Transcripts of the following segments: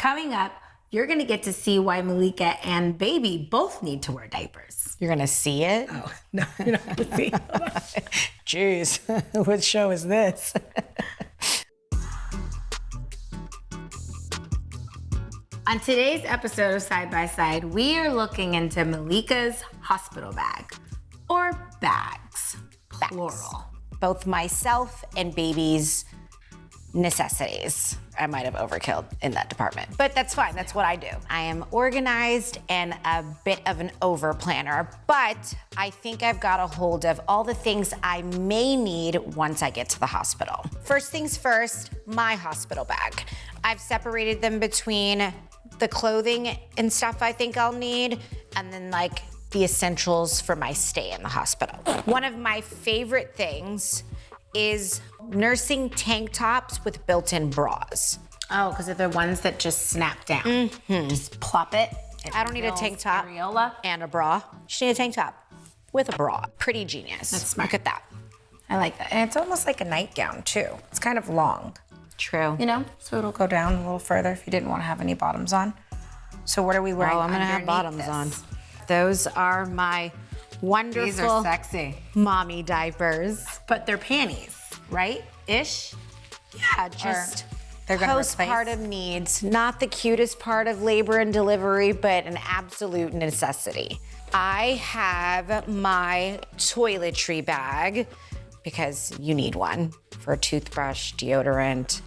Coming up, you're gonna get to see why Malika and baby both need to wear diapers. You're gonna see it? Oh, no, you're not gonna see it. Jeez, what show is this? On today's episode of Side by Side, we are looking into Malika's hospital bag, or bags, plural. Both myself and baby's necessities. I might have overkilled in that department, but that's fine. That's what I do. I am organized and a bit of an over planner, but I think I've got a hold of all the things I may need once I get to the hospital. First things first, my hospital bag. I've separated them between the clothing and stuff I think I'll need, and then like the essentials for my stay in the hospital. One of my favorite things is nursing tank tops with built-in bras. Oh, because they're ones that just snap down. Just plop it. I don't need a tank top areola. and a bra. Just need a tank top with a bra. Pretty genius. That's smart. Look at that. I like that. And it's almost like a nightgown too. It's kind of long, True. you know? So it'll go down a little further if you didn't want to have any bottoms on. So what are we wearing Oh, I'm gonna have underneath bottoms this? on. Those are my wonderful These are sexy. mommy diapers. But they're panties, right? Ish? Yeah, just they're gonna postpartum needs. Not the cutest part of labor and delivery, but an absolute necessity. I have my toiletry bag because you need one for a toothbrush, deodorant.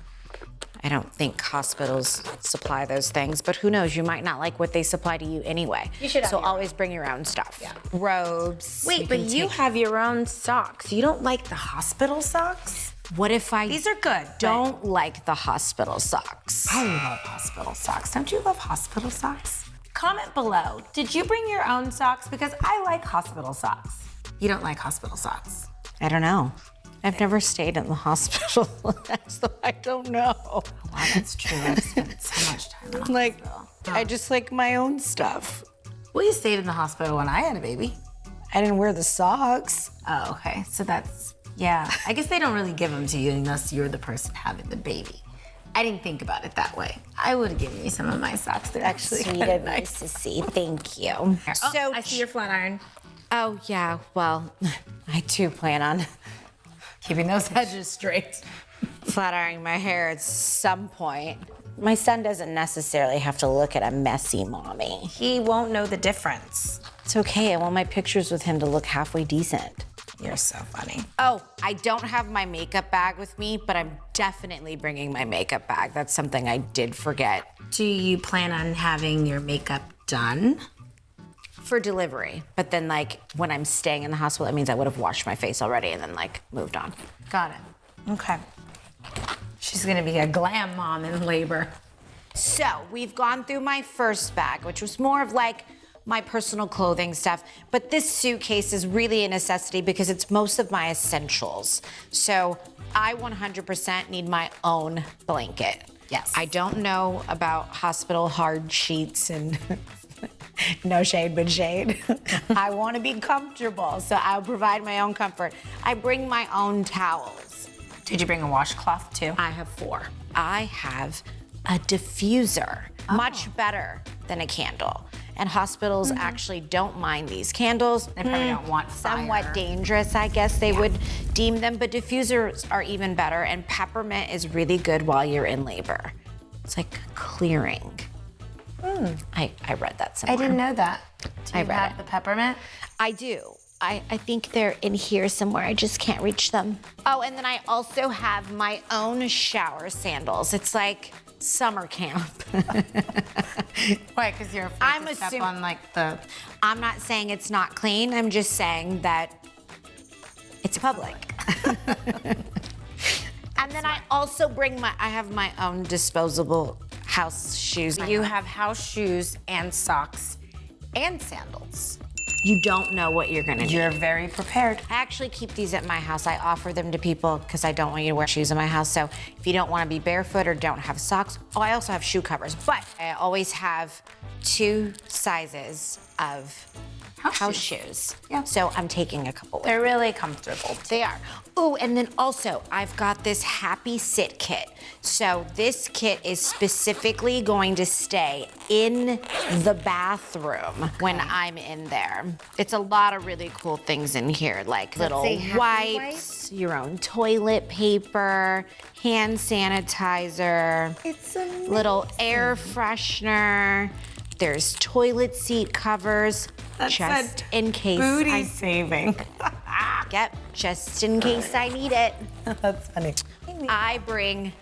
I don't think hospitals supply those things, but who knows? You might not like what they supply to you anyway. You should have so your always bring your own stuff. Yeah. Robes. Wait, but you have your own socks. You don't like the hospital socks? What if I These are good. don't like the hospital socks? I love hospital socks. Don't you love hospital socks? Comment below. Did you bring your own socks? Because I like hospital socks. You don't like hospital socks. I don't know. I've never stayed in the hospital, so I don't know. Wow, that's true. I've spent so much time in the Like, hospital. I just like my own stuff. Well, you stayed in the hospital when I had a baby. I didn't wear the socks. Oh, okay. So that's, yeah. I guess they don't really give them to you unless you're the person having the baby. I didn't think about it that way. I would have given you some of my socks. They're actually Sweet kinda of you, Sissy. Thank you. Oh, So, I see your flat iron. oh yeah, well, I do plan on Keeping those edges straight. flat ironing my hair at some point. My son doesn't necessarily have to look at a messy mommy. He won't know the difference. It's okay, I want my pictures with him to look halfway decent. You're so funny. Oh, I don't have my makeup bag with me, but I'm definitely bringing my makeup bag. That's something I did forget. Do you plan on having your makeup done? For delivery, but then like when I'm staying in the hospital, that means I would have washed my face already and then like moved on. Got it. Okay. She's gonna be a glam mom in labor. So we've gone through my first bag, which was more of like my personal clothing stuff, but this suitcase is really a necessity because it's most of my essentials. So I 100% need my own blanket. Yes. I don't know about hospital hard sheets and no shade, but shade. I want to be comfortable, so I'll provide my own comfort. I bring my own towels. Did you bring a washcloth too? I have 4. I have a diffuser, much better than a candle. And hospitals actually don't mind these candles. They probably don't want fire. Somewhat dangerous, I guess they would deem them, but diffusers are even better, and peppermint is really good while you're in labor. It's like clearing. I read that somewhere. I didn't know that. Do I you read have it. the peppermint? I do. I think they're in here somewhere. I just can't reach them. Oh, and then I also have my own shower sandals. It's like summer camp. Why? Because you're afraid I'm to step assuming- on like the. I'm not saying it's not clean. I'm just saying that it's public. And then I also bring I have my own disposable house shoes. You have house shoes and socks and sandals. You don't know what you're gonna need. You're very prepared. I actually keep these at my house. I offer them to people because I don't want you to wear shoes in my house. So if you don't want to be barefoot or don't have socks, I also have shoe covers. But I always have 2 sizes of house shoes. Yeah. So I'm taking a couple. They're really comfortable. They are. Oh, and then also I've got this Happy Sit kit. So this kit is specifically going to stay in the bathroom when I'm in there. It's a lot of really cool things in here, like little wipes, your own toilet paper, hand sanitizer, It's amazing. little air freshener. There's toilet seat covers, just in case Booty saving. Yep, just in case I need it. That's funny. I bring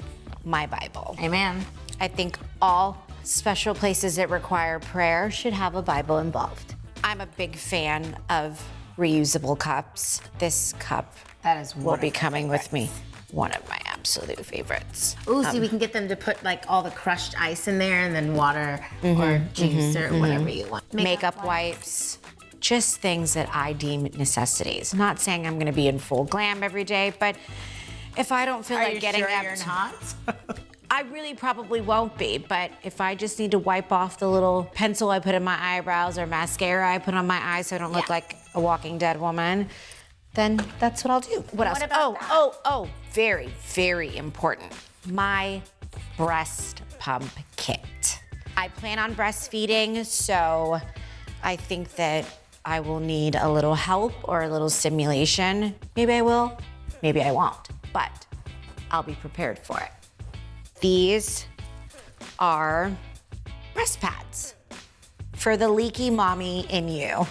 my Bible. Amen. I think all special places that require prayer should have a Bible involved. I'm a big fan of reusable cups. This cup That is will be coming with me. One of my absolute favorites. Ooh, see, we can get them to put like all the crushed ice in there and then water or juice or whatever you want. Makeup wipes, just things that I deem necessities. Not saying I'm gonna be in full glam every day, but if I don't feel like getting up, you're not? I really probably won't be, but if I just need to wipe off the little pencil I put in my eyebrows or mascara I put on my eyes so I don't look like a Walking Dead woman, then that's what I'll do. What else? Oh, very, very important. My breast pump kit. I plan on breastfeeding, so I think that I will need a little help or a little stimulation. Maybe I will, maybe I won't, but I'll be prepared for it. These are breast pads for the leaky mommy in you.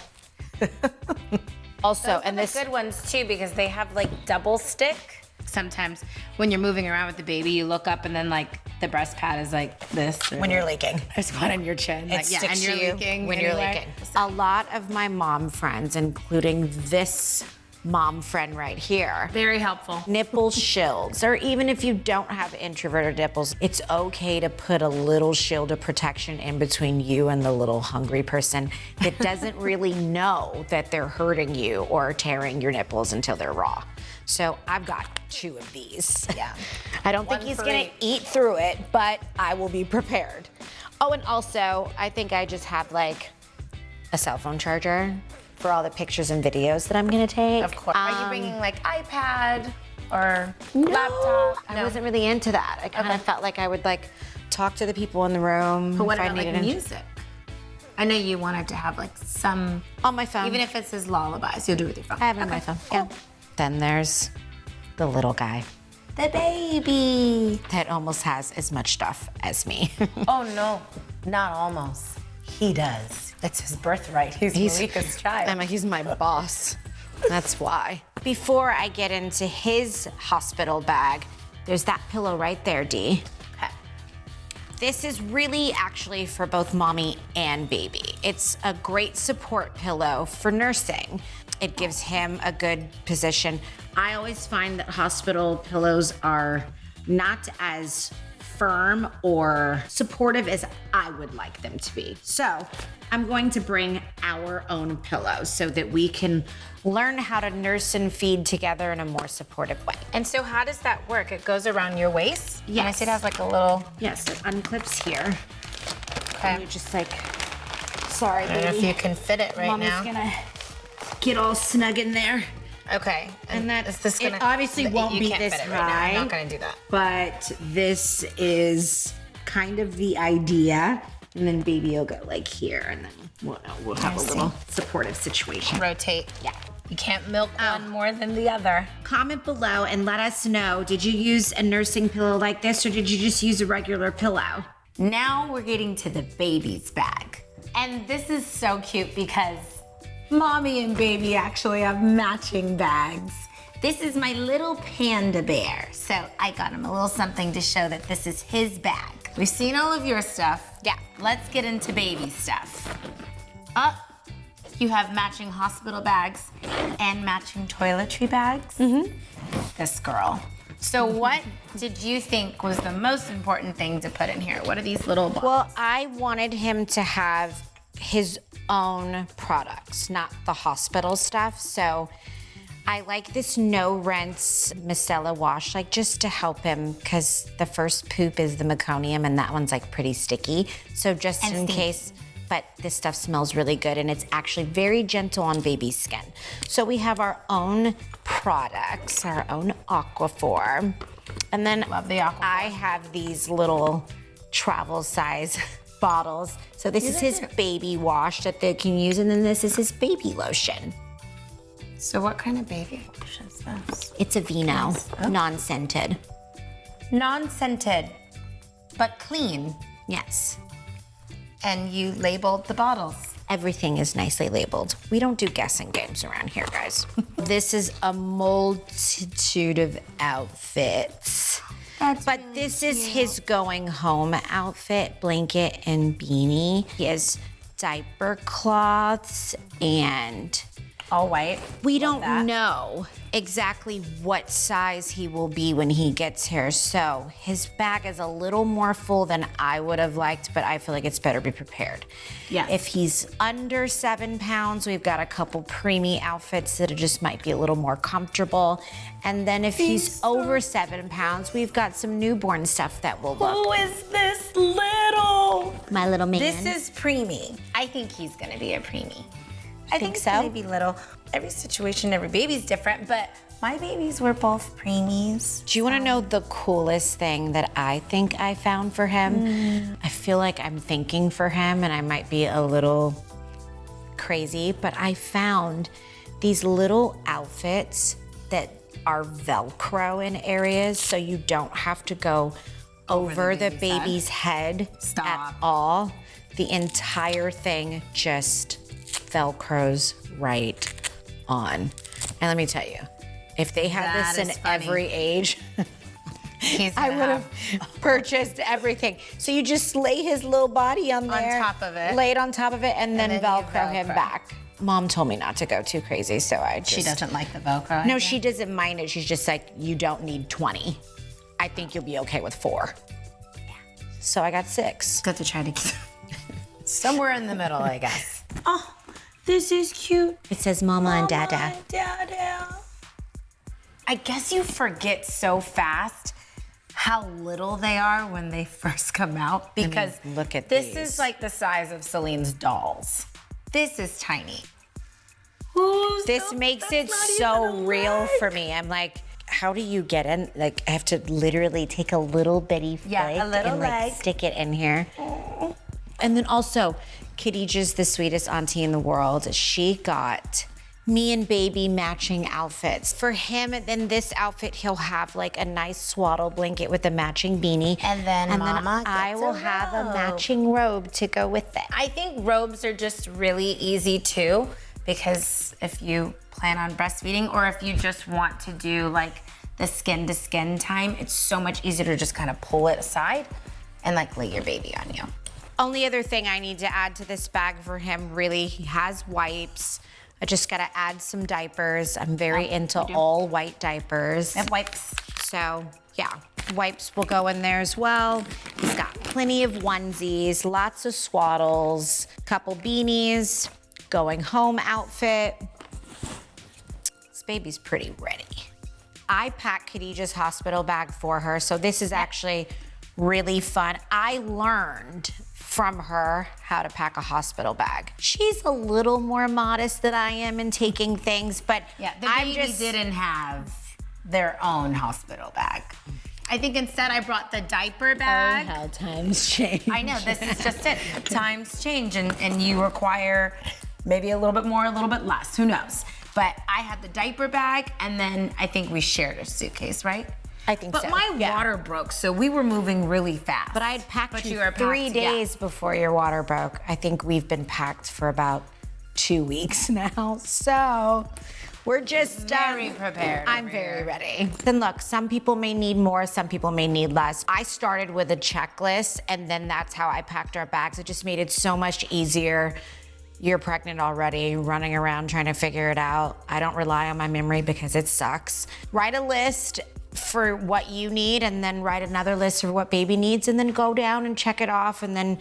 Also, And the good ones too, because they have like double stick. Sometimes when you're moving around with the baby, you look up and then like the breast pad is like this. when you're leaking. There's one on your chin. It sticks and you're to you leaking when you're anyway. leaking. A lot of my mom friends, including this mom friend right here, Very helpful. nipple shields, or even if you don't have introverted nipples, it's okay to put a little shield of protection in between you and the little hungry person that doesn't really know that they're hurting you or tearing your nipples until they're raw. So I've got 2 of these. Yeah. I don't think One he's for gonna each. eat through it, but I will be prepared. Oh, and also, I think I just have like a cell phone charger for all the pictures and videos that I'm gonna take. Of course. Are you bringing like iPad or No, laptop? I wasn't really into that. I kind of felt like I would like talk to the people in the room. But what if I about like needed music? I know you wanted to have like some, on my phone. even if it's his lullabies, you'll do it with your phone. I have it on my phone. Yeah. Then there's the little guy The baby. that almost has as much stuff as me. Oh no, not almost. He does. It's his birthright. He's Malika's child. He's my boss. That's why. Before I get into his hospital bag, there's that pillow right there, Dee. Okay. This is really actually for both mommy and baby. It's a great support pillow for nursing. It gives him a good position. I always find that hospital pillows are not as firm or supportive as I would like them to be. So I'm going to bring our own pillows so that we can learn how to nurse and feed together in a more supportive way. And so how does that work? It goes around your waist? Yes. And I see it has like a little, Yes, it unclips here. okay. And you just like, sorry, I don't know if baby. you can fit it right Mommy's now. gonna get all snug in there. Okay. And that is this gonna, it obviously won't you be can't this fit it right now. high. I'm not gonna do that. But this is kind of the idea. And then baby will go like here, and then we'll have a little supportive situation. Rotate. Yeah. You can't milk one more than the other. Comment below and let us know, did you use a nursing pillow like this, or did you just use a regular pillow? Now we're getting to the baby's bag. And this is so cute because mommy and baby actually have matching bags. This is my little panda bear. So I got him a little something to show that this is his bag. We've seen all of your stuff. Yeah. Let's get into baby stuff. Up, you have matching hospital bags and matching toiletry bags. Mm-hmm. This girl. So what did you think was the most important thing to put in here? What are these little balls? Well, I wanted him to have his own products, not the hospital stuff. So I like this no rinse micellar wash, like just to help him, because the first poop is the meconium and that one's like pretty sticky. So just And in stinky. case, but this stuff smells really good and it's actually very gentle on baby's skin. So we have our own products, our own Aquaphor. And then Love the Aquaphor. I have these little travel size bottles. So this is his baby wash that they can use, and then this is his baby lotion. So what kind of baby wash is this? It's a Vino, Oh. non-scented. Non-scented, but clean. Yes. And you labeled the bottles. Everything is nicely labeled. We don't do guessing games around here, guys. This is a multitude of outfits. But this is his going home outfit, blanket and beanie. He has diaper cloths and All white. we Love don't that. know exactly what size he will be when he gets here. So his bag is a little more full than I would have liked, but I feel like it's better to be prepared. Yes. If he's under 7 pounds, we've got a couple preemie outfits that just might be a little more comfortable. And then if he's over 7 pounds, we've got some newborn stuff that will look. Who is this little? My little man. This is preemie. I think he's gonna be a preemie. I think so? it's gonna be little. Every situation, every baby's different, but my babies were both preemies. Do you want to know the coolest thing that I think I found for him? I feel like I'm thinking for him and I might be a little crazy, but I found these little outfits that are Velcro in areas so you don't have to go over the baby's head Stop. at all. The entire thing just Velcros right on. And let me tell you, if they had That this in is funny. every age, He's I gonna would have purchased everything. So you just lay his little body on there. top of it. Lay it on top of it and then then you Velcro him Velcro. back. Mom told me not to go too crazy, so I just... She doesn't like the Velcro. I No, think. she doesn't mind it. She's just like, you don't need 20. I think you'll be okay with 4. So I got 6. Got to try to keep somewhere in the middle, I guess. Oh, this is cute. It says Mama and Dada. Mama and Dada. I guess you forget so fast how little they are when they first come out, because look at this these. is like the size of Celine's dolls. This is tiny. This makes it so real for me. I'm like, how do you get in? Like, I have to literally take a little bitty flick Yeah, a little and like leg. stick it in here. And then also, Khadijah's the sweetest auntie in the world. She got me and baby matching outfits. For him, in this outfit, he'll have like a nice swaddle blanket with a matching beanie. And then Mama I gets will a have a robe. matching robe to go with it. I think robes are just really easy too, because if you plan on breastfeeding or if you just want to do like the skin to skin time, it's so much easier to just kind of pull it aside and like lay your baby on you. Only other thing I need to add to this bag for him, really, he has wipes. I just gotta add some diapers. I'm very into all white diapers. And wipes. So yeah, wipes will go in there as well. He's got plenty of onesies, lots of swaddles, couple beanies, going home outfit. This baby's pretty ready. I packed Khadijah's hospital bag for her, so this is actually really fun. I learned from her how to pack a hospital bag. She's a little more modest than I am in taking things, but Yeah, the I'm baby just didn't have their own hospital bag. I think instead I brought the diaper bag. how times change. I know, this is just it. Times change and you require maybe a little bit more, a little bit less, who knows? But I had the diaper bag and then I think we shared a suitcase, right? I think But so. my yeah. water broke, so we were moving really fast. But I had packed But you were 3 packed, yeah. days before your water broke. I think we've been packed for about 2 weeks now. So we're just Very prepared I'm over very here. ready. Then look, some people may need more, some people may need less. I started with a checklist and then that's how I packed our bags. It just made it so much easier. You're pregnant already, running around trying to figure it out. I don't rely on my memory because it sucks. Write a list, for what you need and then write another list for what baby needs and then go down and check it off, and then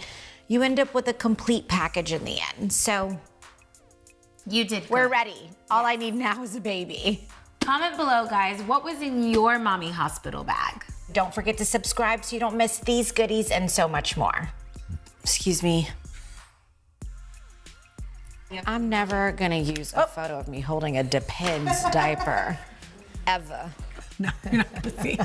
you end up with a complete package in the end. So you did. We're ready. All I need now is a baby. Comment below, guys, what was in your mommy hospital bag? Don't forget to subscribe so you don't miss these goodies and so much more. Excuse me. I'm never gonna use a photo of me holding a Depends diaper, ever. No, you're not gonna see.